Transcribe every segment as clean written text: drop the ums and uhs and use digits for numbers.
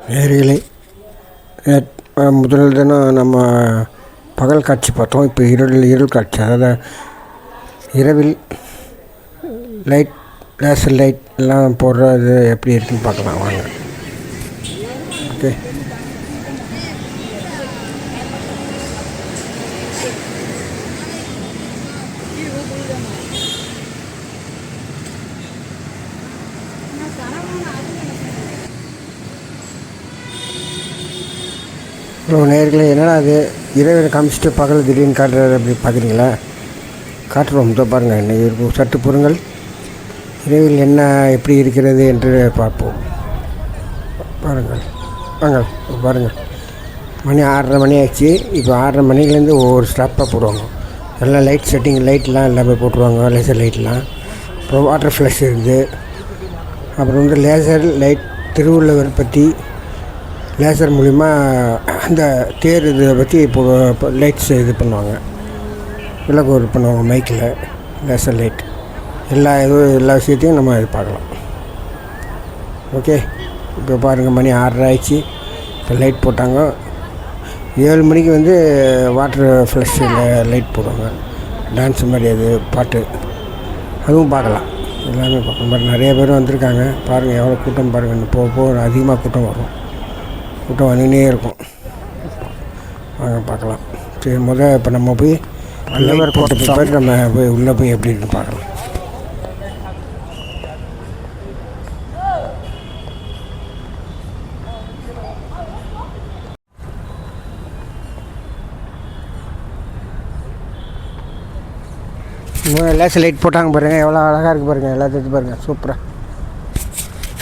நேயர்களே, முதல் தினம் நம்ம பகல் காட்சி பார்த்தோம். இப்போ இருள் காட்சி, அதாவது இரவில் லைட், லேசர் லைட் எல்லாம் போடுறது எப்படி இருக்குன்னு பார்க்கலாம் வாங்க. ஓகே, நேயர்களே, என்னடா அது இரவில் காமிச்சிட்டு பகல் திடீர்னு காட்டுறது அப்படி பார்க்குறீங்களா? காட்டுறோம், இதோ பாருங்கள். இன்றைக்கி சற்று பொறுங்கள், இரவில் என்ன எப்படி இருக்கிறது என்று பார்ப்போம். பாருங்கள், வாங்க பாருங்கள். மணி 6:30 மணி ஆச்சு. இப்போ 6:30 மணிலேருந்து ஒவ்வொரு ஸ்டாப்பாக போடுவாங்க. எல்லாம் லைட் செட்டிங், லைட்லாம் எல்லாமே போட்டுருவாங்க, லேசர் லைட்லாம். அப்புறம் வாட்டர் ஃப்ளஷ் இருக்குது. அப்புறம் வந்து லேசர் லைட், திருவள்ளுவர் பற்றி லேசர் மூலிமா அந்த தேர் இதை பற்றி இப்போ லைட்ஸ் இது பண்ணுவாங்க, விளக்கு பண்ணுவாங்க மைக்கில். லேசர் லைட் எல்லா விஷயத்தையும் நம்ம இது பார்க்கலாம். ஓகே, இப்போ பாருங்கள், மணி 6:30 ஆயிடுச்சு. இப்போ லைட் போட்டாங்க. 7 மணிக்கு வந்து வாட்டர் ஃப்ளஷில் லைட் போடுவாங்க, டான்ஸ் மாதிரி, அது பாட்டு, அதுவும் பார்க்கலாம். எல்லாமே பார்க்கணும். நிறைய பேர் வந்திருக்காங்க. பாருங்கள் எவ்வளோ கூட்டம் பாருங்கள். இன்னும் போக அதிகமாக கூட்டம் வரும். கூட்டம் வந்துனே இருக்கும். வாங்க பார்க்கலாம். சரி, இப்போ நம்ம போய் லைட் போட்ட பிற்பாடு நம்ம போய் உள்ளே போய் எப்படி இருக்குன்னு பார்க்கலாம். லேசர் லைட் போட்டாங்க பாருங்கள், எவ்வளோ அழகாக இருக்குது பாருங்கள். எல்லாத்தையும் பாருங்கள், சூப்பராக.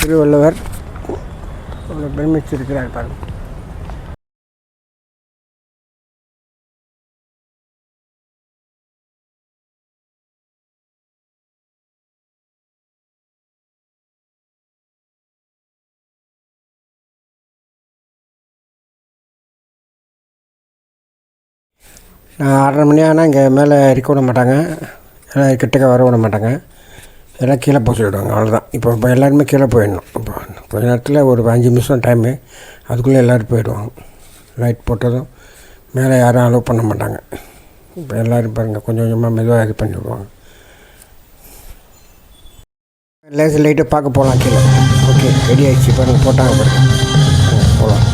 திருவள்ளுவர் அவ்வளோ பெருமிச்சு இருக்கிறார் பாருங்கள். நான் 6:30 மணி ஆனால் இங்கே மேலே இருக்க விட மாட்டாங்க, எல்லாம் கிட்டக்க வர விட மாட்டாங்க. எல்லாம் கீழே போக சொல்லிவிடுவாங்க, அவ்வளோதான். இப்போ எல்லாருமே கீழே போயிடணும். இப்போ கொஞ்ச நேரத்தில் ஒரு 5 நிமிஷம் டைமு, அதுக்குள்ளே எல்லோரும் போயிடுவாங்க. லைட் போட்டதும் மேலே யாரும் அலோவ் பண்ண மாட்டாங்க. இப்போ எல்லோரும் பாருங்கள், கொஞ்சம் கொஞ்சமாக மெதுவாக இது பண்ணி விடுவாங்க. லேசர் லைட்டை பார்க்க போகலாம் கீழே. ஓகே, ரெடி ஆகிடுச்சு பாருங்கள், போட்டாங்க பாருங்கள். போகலாம்,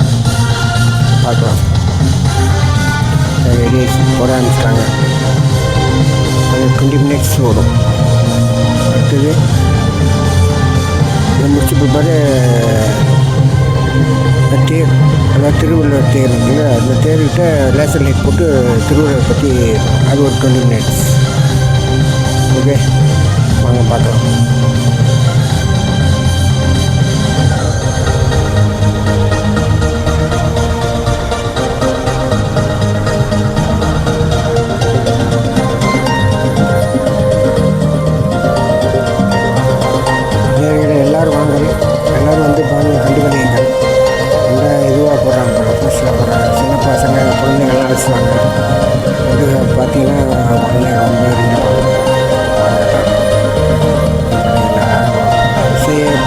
பார்க்கலாம். ரெடி ஆகிடுச்சு, போட ஆரம்பிச்சிட்டாங்க. அது 20 மினிட்ஸ் ஓடும். அடுத்தது இதை முடிச்சு பிற்பாடு தேர், அதாவது திருவள்ளுவர் தேர் இருக்குது. அந்த தேர்கிட்ட லேசர் லைட் போட்டு திருவள்ளுவர் பற்றி அது ஒரு 20 மினிட்ஸ். ஓகே, வாங்க பார்க்கலாம்.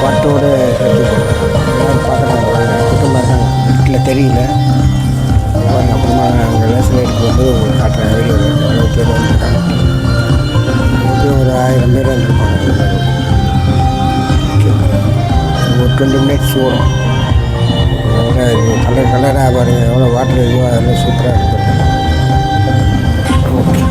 பாட்டோடு எல்லோரும் பார்க்குறாங்க. கூட்டமாக இருக்காங்க, வீட்டில் தெரியல. அப்புறமா அங்கே லேசர் லைட்டுக்கு வந்து காட்டுறேன் வீடியோவில். எவ்வளோ பேர் வந்துருக்காங்க, எப்படியும் ஒரு 1000 பேர் வந்துருப்பாங்க எல்லோரும். ஒரு 20 மினிட்ஸ் ஓடும். நல்லா கலராக பாருங்கள், எவ்வளோ வாட்டர் இதுவோ அதெல்லாம் சூப்பராக இருக்குது. ஓகே,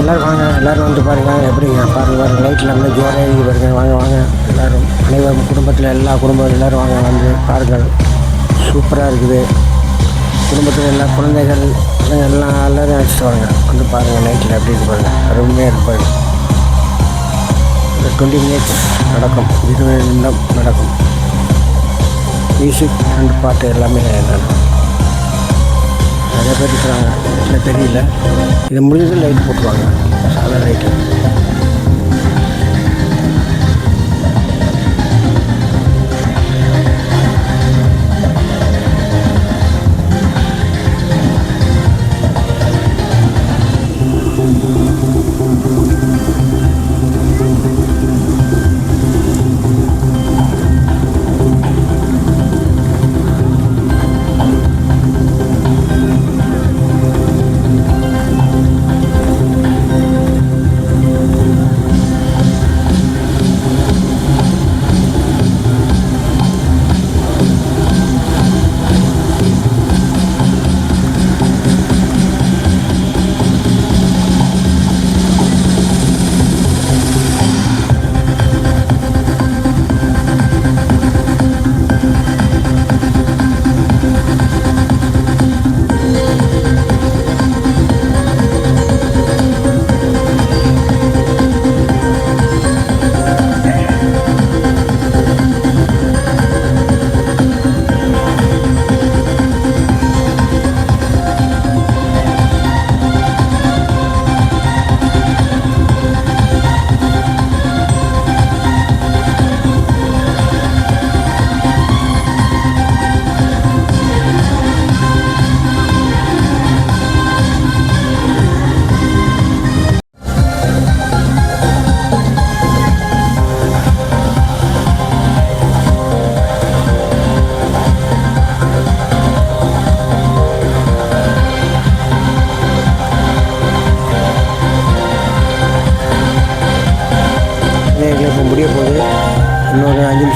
எல்லோரும் வாங்க, எல்லோரும் வந்து பாருங்கள் எப்படிங்க பாருங்கள். லைட்டில் நல்லா ஜோராக எழுதி பாருங்கள். வாங்க எல்லோரும், அனைவரும் குடும்பத்தில் எல்லா குடும்பம் எல்லோரும் வாங்க, வந்து பாருங்கள். சூப்பராக இருக்குது. குடும்பத்தில் எல்லா குழந்தைகள் எல்லாம் எல்லோரும் அழைச்சிட்டு வாங்க, வந்து பாருங்கள். நைட்டில் எப்படி இருக்கு பாருங்கள், அருமையாக இருப்பாங்க. 20 மினிட்ஸ் நடக்கும், 20 நிமிடம் நடக்கும். மியூசிக் அண்ட் பாட்டு எல்லாமே நடக்கும். நிறைய பேர் இருக்கிறாங்க, வீட்டில் தெரியல. இது முடிஞ்சது லைட் போட்டுருவாங்க, சாதா லைட்டு.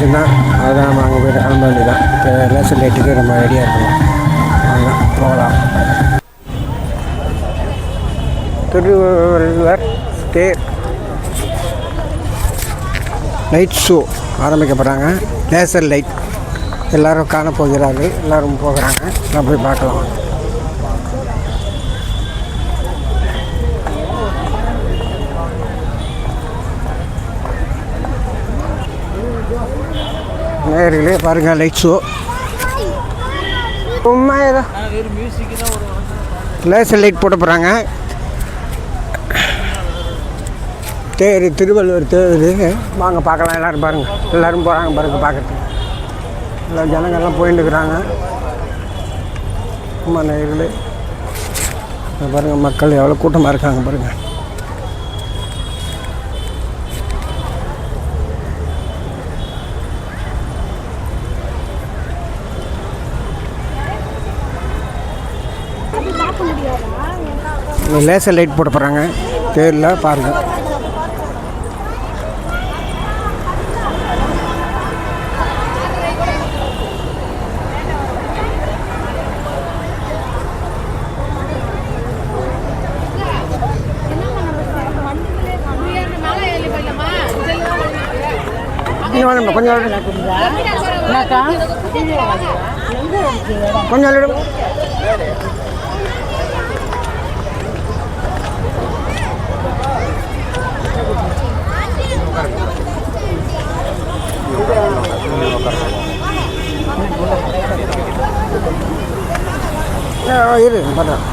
ஜங்ஷன் தான். அதான் நம்ம அங்கே போய்ட்டு கிளம்ப வேண்டியதான். இப்போ லேசர் லைட்டுக்கு நம்ம ரெடியாக இருக்கணும். வாங்க போகலாம். திருவள்ளுவர் தேர் லைட் ஷோ ஆரம்பிக்கப்படுறாங்க. லேசர் லைட் எல்லோரும் காணப்போகிறார்கள். எல்லோரும் போகிறாங்க. நான் போய் பார்க்கலாம். நேர்களே பாருங்கள் லைட் ஷோ. சும்மா ஏதோ லேசர் லைட் போட போகிறாங்க. தேர் திருவள்ளுவர் தேர். வாங்க பார்க்கலாம். எல்லோரும் பாருங்கள். எல்லோரும் போகிறாங்க பாருங்கள் பார்க்குறதுக்கு. எல்லாம் ஜனங்கள்லாம் போயிட்டு இருக்கிறாங்க. ரொம்ப நேர்களே பாருங்கள் மக்கள் எவ்வளோ கூட்டமாக இருக்காங்க பாருங்கள். லேசர் லைட் போட போகிறாங்க தேரில் பாருங்கள். கொஞ்சம் இரு பண்ணுறேன்.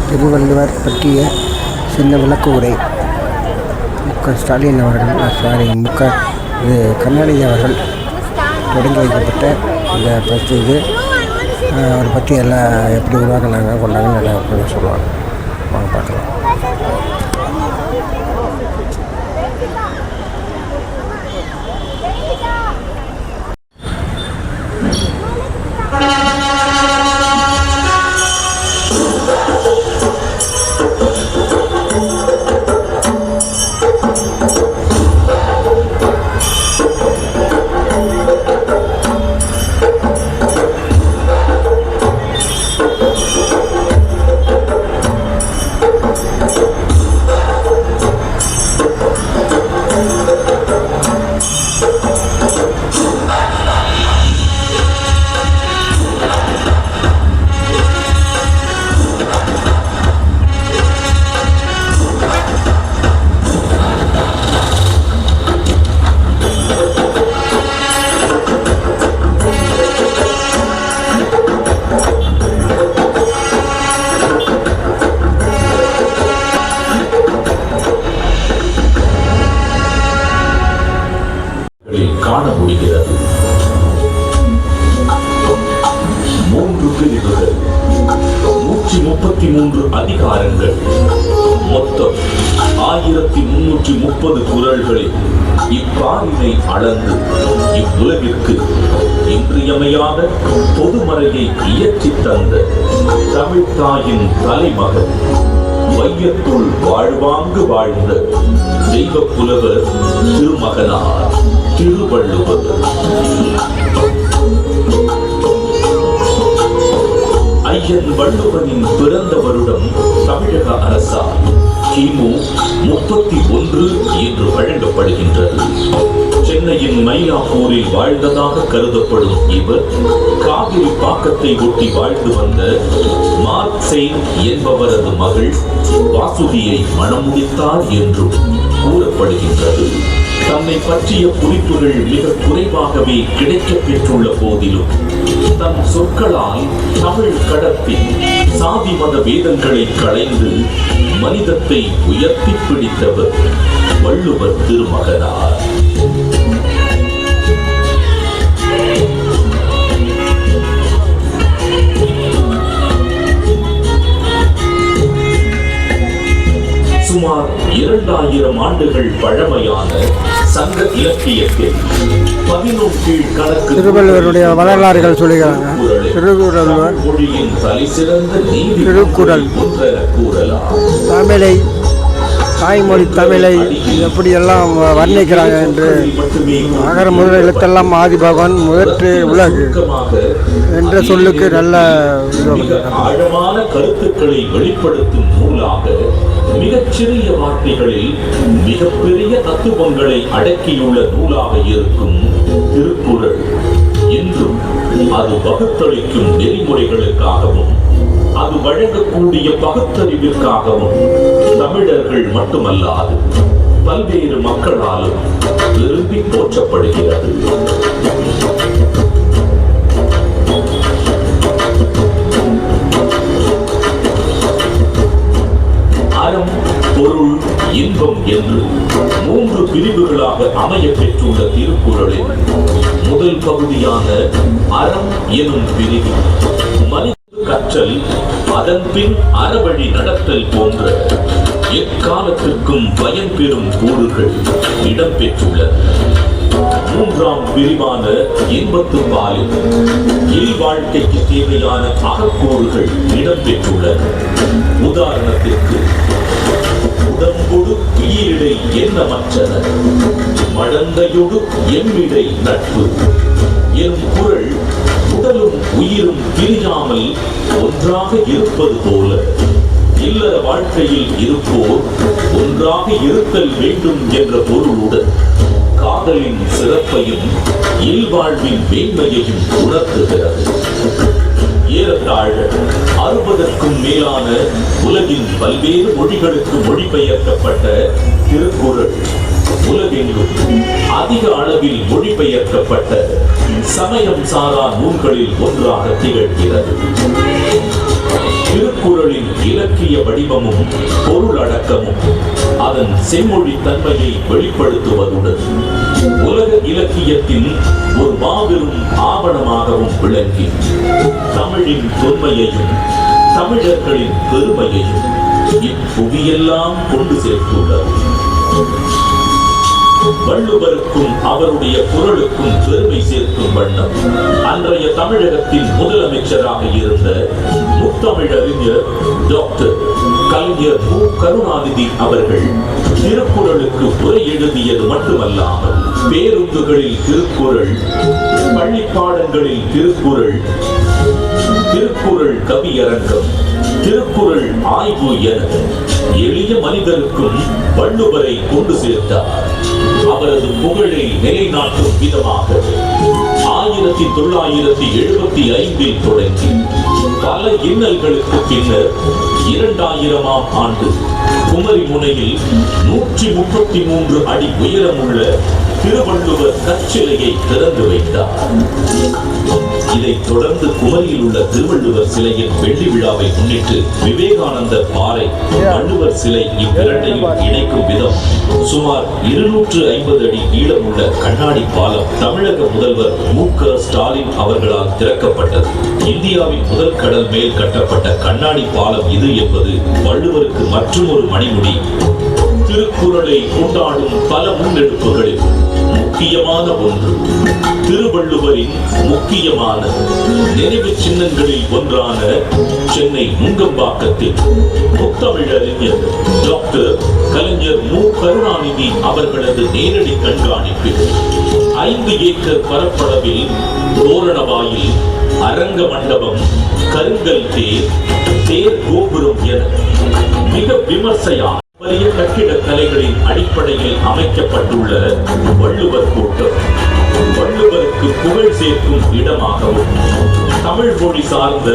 திருவள்ளுவர் பற்றிய சின்ன விளக்க உரை ஸ்டாலின் அவர்கள் இது கருணாநிதி அவர்கள் தொடங்கி வைக்கப்பட்ட இந்த பற்றி இது அவரை பற்றி எல்லாம் எப்படி உருவாக்கினாங்க கொண்டாங்கன்னு நல்லா சொல்லுவாங்க. வாங்க பார்க்கலாம். காண முடிகிறது. 3 பிரிவுகள், 133 அதிகாரங்கள், மொத்தம் 1330 குறள்களில் இப்பாரினை அளந்து இவ்வுலகிற்கு இன்றியமையாத பொதுமறையை இயற்றித் தந்த தமிழ்த்தாயின் தலைமகன், வையத்துள் வாழ்வாங்கு வாழ்ந்த தெய்வ புலவர் திருமகனார் திருவள்ளுவர். ஐயன் வள்ளுவனின் பிறந்த வருடம் தமிழக அரசால் கிமு 31 என்று வழங்கப்படுகின்றது. சென்னையின் மயிலாப்பூரில் வாழ்ந்ததாக கருதப்படும் இவர் காவிரி பாக்கத்தை ஒட்டி வாழ்ந்து வந்த மார்க்செயின் என்பவரது மகள் வாசுகியை மணமுடித்தார் என்றும் கூறப்படுகின்றது. தன்னை பற்றிய குறிப்புகள் மிக குறைவாகவே கிடைக்கப் பெற்றுள்ள போதிலும் தன் சொற்களால் தமிழ் கடத்தில் சாதி மத வேதங்களை களைந்து மனிதத்தை உயர்த்தி பிடித்தவர் வள்ளுவர் திருமகனார். சுமார் 2000 ஆண்டுகள் பழமையான சங்க இலக்கியத்தில் 11 கணக்கு திருவள்ளுவருடைய வரலாறுகள் சொல்லுகிறாங்க. திருக்குறள் மொழியின் தலை சிறந்த திருக்குறள் கூறலாம். தமிழை, தாய்மொழி தமிழை எப்படியெல்லாம் வர்ணிக்கிறாங்க என்று அகர முதல் எழுத்தெல்லாம் ஆதி பகவான் முதற்று உலகு என்ற சொல்லுக்கு நல்ல ஆழமான கருத்துக்களை வெளிப்படுத்தும் நூலாக மிகச்சிறிய வார்த்தைகளில் மிகப்பெரிய தத்துவங்களை அடக்கியுள்ள நூலாக இருக்கும் திருக்குறள் இன்றும் அது வகுத்தளிக்கும் நெறிமுறைகளுக்காகவும் அது வழங்கக்கூடிய பகுத்தறிவிற்காகவும் தமிழர்கள் மட்டுமல்லாது பல்வேறு மக்களாலும் விரும்பி போற்றப்படுகிறது. அறம், பொருள், இன்பம் என்று 3 பிரிவுகளாக அமைய பெற்றுள்ள திருக்குறளின் முதல் பகுதியான அறம் எனும் பிரிவு மனித கற்றல், அதன் பின் அறவழி நடத்தல் போன்ற எக்காலத்திற்கும் பயன் பெறும் கூறுகள் இடம்பெற்றுள்ளன. 3ஆம் பிரிவான இன்பத்து பாலில் இல்வாழ்க்கைக்கு தேவையான அகக்கூறுகள் இடம்பெற்றுள்ளன. உதாரணத்திற்கு உடம்பொடு உயிரிடை எண்ணமற்றன, மடந்தையொடு எம்மிடை நட்பு எனும் குறள் உடலும் உயிரும் பிரியாமல் ஒன்றாக இருப்பது போல இல்லற வாழ்க்கையில் இருப்போர் ஒன்றாக இருத்தல் வேண்டும் என்ற பொருளுடன் காதலின் சிறப்பையும் இல்வாழ்வின் மேன்மையையும் உணர்த்துகிறது. ஏறத்தாழ 60க்கும் மேலான உலகின் பல்வேறு மொழிகளுக்கு மொழிபெயர்க்கப்பட்ட திருக்குறள் உலகெங்கும் அதிக அளவில் மொழிபெயர்க்கப்பட்ட சமயம் சாரா நூல்களில் ஒன்றாக திகழ்கிறது. திருக்குறளின் இலக்கிய வடிவமும் பொருளடக்கமும் அதன் செம்மொழி தன்மையை வெளிப்படுத்துவதுடன் உலக இலக்கியத்தின் ஒரு மாபெரும் ஆவணமாகவும் விளங்கி தமிழின் தொன்மையையும் தமிழர்களின் பெருமையையும் இப்புவியெல்லாம் கொண்டு சேர்த்துள்ளது. வள்ளுவருக்கும் அவருடைய குறளுக்கும் பெருமை சேர்க்கும் வண்ணம் அன்றைய தமிழகத்தின் முதலமைச்சராக இருந்த முத்தமிழறிஞர் டாக்டர் கலைஞர் மு. கருணாநிதி அவர்கள் திருக்குறளுக்கு உரை எழுதியது மட்டுமல்லாமல் பேருந்துகளில் திருக்குறள், பள்ளிப்பாடங்களில் திருக்குறள், திருக்குறள் கவியரங்கம், திருக்குறள் ஆய்வு என எளிய மனிதருக்கும் வள்ளுவரை கொண்டு சேர்த்தார். அவரது புகழை நிலைநாட்டும் விதமாக 1975 தொடங்கி பல இன்னல்களுக்கு பின்னர் 2000ஆம் ஆண்டு குமரி முனையில் 133 அடி உயரமுள்ள திருவள்ளுவர் கற்சிலையை திறந்து வைத்தார். இதைத் தொடர்ந்து குமரியில் உள்ள திருவள்ளுவர் சிலையின் வெள்ளி விழாவை முன்னிட்டு விவேகானந்தர் பாறை, வள்ளுவர் சிலை இவ்விரண்டையும் இணைக்கும் விதம் சுமார் 250 அடி நீளமுள்ள கண்ணாடி பாலம் தமிழக முதல்வர் மு. க. ஸ்டாலின் அவர்களால் திறக்கப்பட்டது. இந்தியாவின் முதல் கடல் மேல் கட்டப்பட்ட கண்ணாடி பாலம் இது என்பது வள்ளுவருக்கு மற்றொரு மணிமுடி. திருக்குறளை கொண்டாடும் பல முன்னெடுப்புகளில் முக்கியமான ஒன்று திருவள்ளுவரின் முக்கியமான நினைவு சின்னங்களில் ஒன்றான சென்னை நுங்கம்பாக்கத்தில் முத்தமிழறிஞர் டாக்டர் கலைஞர் மு. கருணாநிதி அவர்களது நேரடி கண்காணிப்பில் 5 ஏக்கர் பரப்பளவில் தோரணவாயில், அரங்க மண்டபம், கருங்கல் தேர், தேர் கோபுரம் என மிக விமர்சையான பெரிய கட்டிடக் கலைகளின் அடிப்படையில் அமைக்கப்பட்டுள்ள வள்ளுவர் கூட்டம் வள்ளுவருக்கு புகழ் சேர்க்கும் இடமாகவும் தமிழ் மொழி சார்ந்த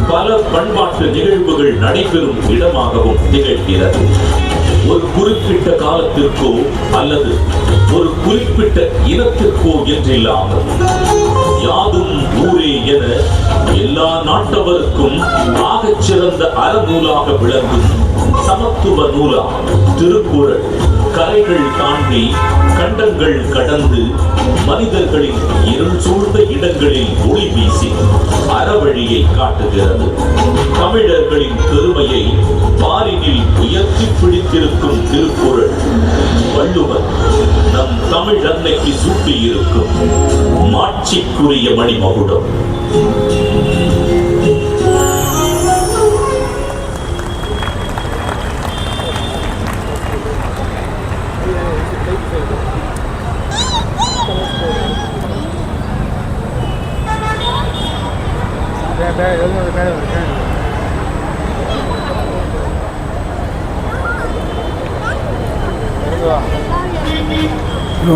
பல பண்பாட்டு நிகழ்வுகள் நடைபெறும் இடமாகவும் திகழ்கிறது. ஒரு குறிப்பிட்ட காலத்திற்கோ அல்லது ஒரு குறிப்பிட்ட இனத்திற்கோ என்றில்லாமல் யாதும் ஊரே என எல்லா நாட்டவருக்கும் ஆகச் சிறந்த அறநூலாக விளங்கும் சமத்துவ நூலா திருக்குறள் கரைகள் தாண்டி கண்டங்கள் கடந்து மனிதர்களின் இருள் சூழ்ந்த இடங்களில் ஒளி வீசி அறவழியை காட்டுகிறது. தமிழர்களின் பெருமையை பாரினில் உயர்த்தி பிடித்திருக்கும் திருக்குறள் வள்ளுவர் நம் தமிழ் அன்னைக்கு சூட்டியிருக்கும் மாட்சிக்குரிய மணிமகுடம்.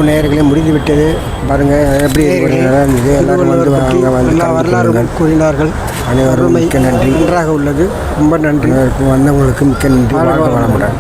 நேயர்களே முடிந்து விட்டது. பாருங்கள் எப்படி இருந்தது. எல்லாரும் வந்து அங்கே வந்து வரலாறு கூறினார்கள். அனைவரும் மிக்க நன்றி. நன்றாக உள்ளது. ரொம்ப நன்றி. வந்தவங்களுக்கு மிக்க நன்றி. வாழ்க வளமுடன்.